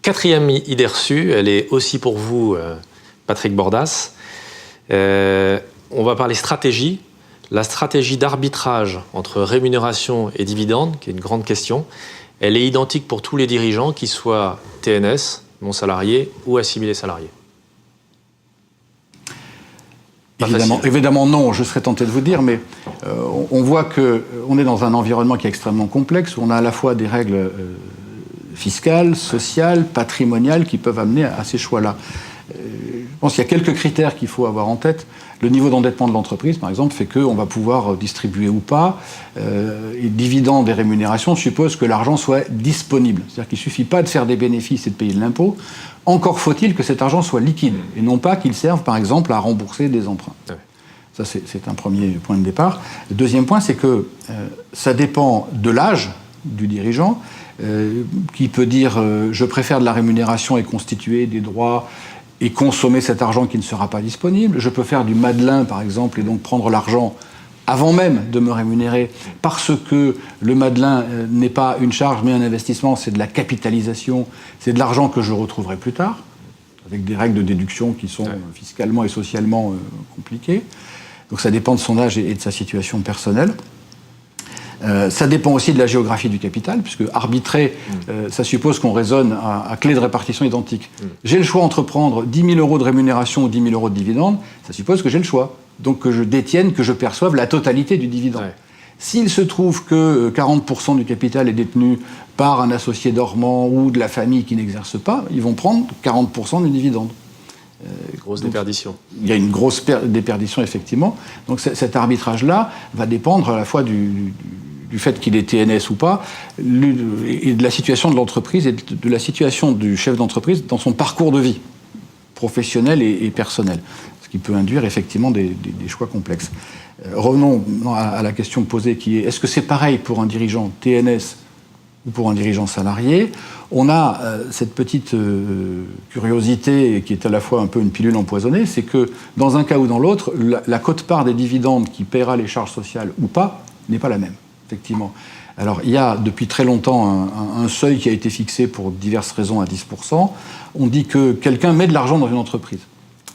Quatrième idée reçue, elle est aussi pour vous, Patrick Bordas. On va parler stratégie. La stratégie d'arbitrage entre rémunération et dividende, qui est une grande question, elle est identique pour tous les dirigeants, qu'ils soient TNS, non salariés ou assimilés salariés. Évidemment non, je serais tenté de vous dire, mais on voit qu'on est dans un environnement qui est extrêmement complexe, où on a à la fois des règles fiscales, sociales, patrimoniales qui peuvent amener à ces choix-là. Je pense qu'il y a quelques critères qu'il faut avoir en tête. Le niveau d'endettement de l'entreprise, par exemple, fait qu'on va pouvoir distribuer ou pas. Et dividendes et rémunérations supposent que l'argent soit disponible. C'est-à-dire qu'il ne suffit pas de faire des bénéfices et de payer de l'impôt. Encore faut-il que cet argent soit liquide et non pas qu'il serve, par exemple, à rembourser des emprunts. Ouais. Ça, c'est un premier point de départ. Le deuxième point, c'est que ça dépend de l'âge du dirigeant, qui peut dire je préfère de la rémunération et constituer des droits et consommer cet argent qui ne sera pas disponible. Je peux faire du Madelin, par exemple, et donc prendre l'argent avant même de me rémunérer, parce que le Madelin n'est pas une charge, mais un investissement, c'est de la capitalisation, c'est de l'argent que je retrouverai plus tard, avec des règles de déduction qui sont fiscalement et socialement compliquées. Donc ça dépend de son âge et de sa situation personnelle. Ça dépend aussi de la géographie du capital, puisque arbitrer, ça suppose qu'on raisonne à clé de répartition identique. J'ai le choix entre prendre 10 000 euros de rémunération ou 10 000 euros de dividende, ça suppose que j'ai le choix. Donc que je détienne, que je perçoive la totalité du dividende. Ouais. S'il se trouve que 40% du capital est détenu par un associé dormant ou de la famille qui n'exerce pas, ils vont prendre 40% du dividende. Grosse déperdition. Il y a une grosse déperdition, effectivement. Donc cet arbitrage-là va dépendre à la fois du fait qu'il est TNS ou pas, et de la situation de l'entreprise et de la situation du chef d'entreprise dans son parcours de vie, professionnel et personnel. Ce qui peut induire effectivement des choix complexes. Revenons à la question posée qui est, est-ce que c'est pareil pour un dirigeant TNS ou pour un dirigeant salarié? On a cette petite curiosité qui est à la fois un peu une pilule empoisonnée, c'est que dans un cas ou dans l'autre, la quote-part des dividendes qui paiera les charges sociales ou pas n'est pas la même, effectivement. Alors, il y a depuis très longtemps un seuil qui a été fixé pour diverses raisons à 10%. On dit que quelqu'un met de l'argent dans une entreprise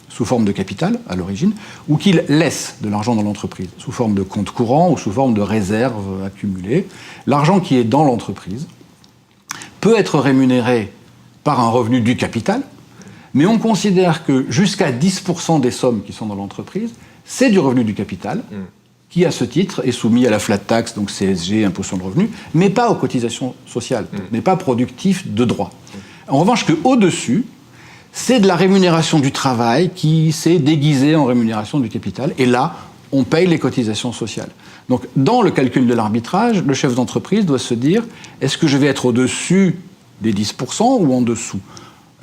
sous forme de capital, à l'origine, ou qu'il laisse de l'argent dans l'entreprise, sous forme de compte courant ou sous forme de réserve accumulée. L'argent qui est dans l'entreprise peut être rémunéré par un revenu du capital, mais on considère que jusqu'à 10% des sommes qui sont dans l'entreprise, c'est du revenu du capital, qui, à ce titre, est soumis à la flat tax, donc CSG, impôt sur le revenu, mais pas aux cotisations sociales, n'est pas productif de droit. En revanche, qu'au-dessus, c'est de la rémunération du travail qui s'est déguisée en rémunération du capital. Et là, on paye les cotisations sociales. Donc, dans le calcul de l'arbitrage, le chef d'entreprise doit se dire, est-ce que je vais être au-dessus des 10% ou en dessous ?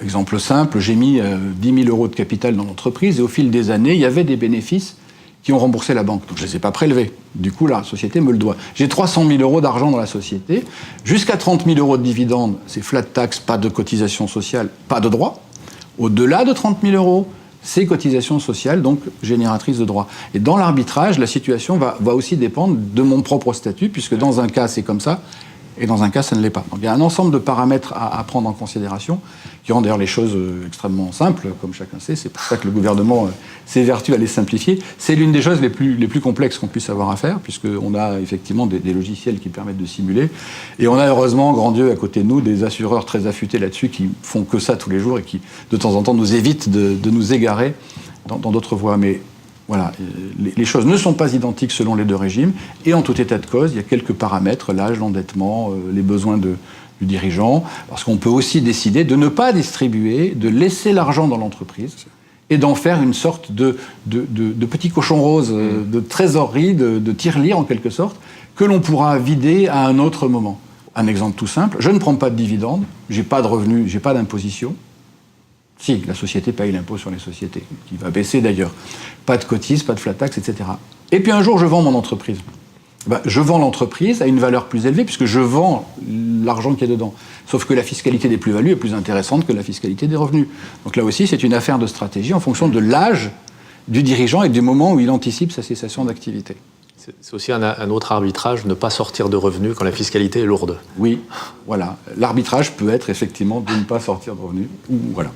Exemple simple, j'ai mis 10 000 euros de capital dans l'entreprise et au fil des années, il y avait des bénéfices qui ont remboursé la banque. Donc, je ne les ai pas prélevés. Du coup, la société me le doit. J'ai 300 000 euros d'argent dans la société. Jusqu'à 30 000 euros de dividendes, c'est flat tax, pas de cotisation sociale, pas de droit. Au-delà de 30 000 euros, c'est cotisations sociales, donc génératrices de droits. Et dans l'arbitrage, la situation va aussi dépendre de mon propre statut, puisque dans un cas, c'est comme ça, et dans un cas, ça ne l'est pas. Donc il y a un ensemble de paramètres à prendre en considération, qui rendent d'ailleurs les choses extrêmement simples, comme chacun sait. C'est pour ça que le gouvernement s'évertue à les simplifier. C'est l'une des choses les plus complexes qu'on puisse avoir à faire, puisqu'on a effectivement des logiciels qui permettent de simuler. Et on a heureusement, grand Dieu, à côté de nous, des assureurs très affûtés là-dessus, qui font que ça tous les jours et qui, de temps en temps, nous évitent de nous égarer dans d'autres voies. Mais voilà, les choses ne sont pas identiques selon les deux régimes, et en tout état de cause, il y a quelques paramètres, l'âge, l'endettement, les besoins du dirigeant, parce qu'on peut aussi décider de ne pas distribuer, de laisser l'argent dans l'entreprise, et d'en faire une sorte de petit cochon rose, de trésorerie, de tirelire en quelque sorte, que l'on pourra vider à un autre moment. Un exemple tout simple, je ne prends pas de dividendes, j'ai pas de revenus, j'ai pas d'imposition. Si, la société paye l'impôt sur les sociétés, qui va baisser d'ailleurs. Pas de cotises, pas de flat tax, etc. Et puis un jour, je vends mon entreprise. Je vends l'entreprise à une valeur plus élevée, puisque je vends l'argent qui est dedans. Sauf que la fiscalité des plus-values est plus intéressante que la fiscalité des revenus. Donc là aussi, c'est une affaire de stratégie en fonction de l'âge du dirigeant et du moment où il anticipe sa cessation d'activité. C'est aussi un autre arbitrage, ne pas sortir de revenus quand la fiscalité est lourde. Oui, voilà. L'arbitrage peut être effectivement de ne pas sortir de revenus. Voilà.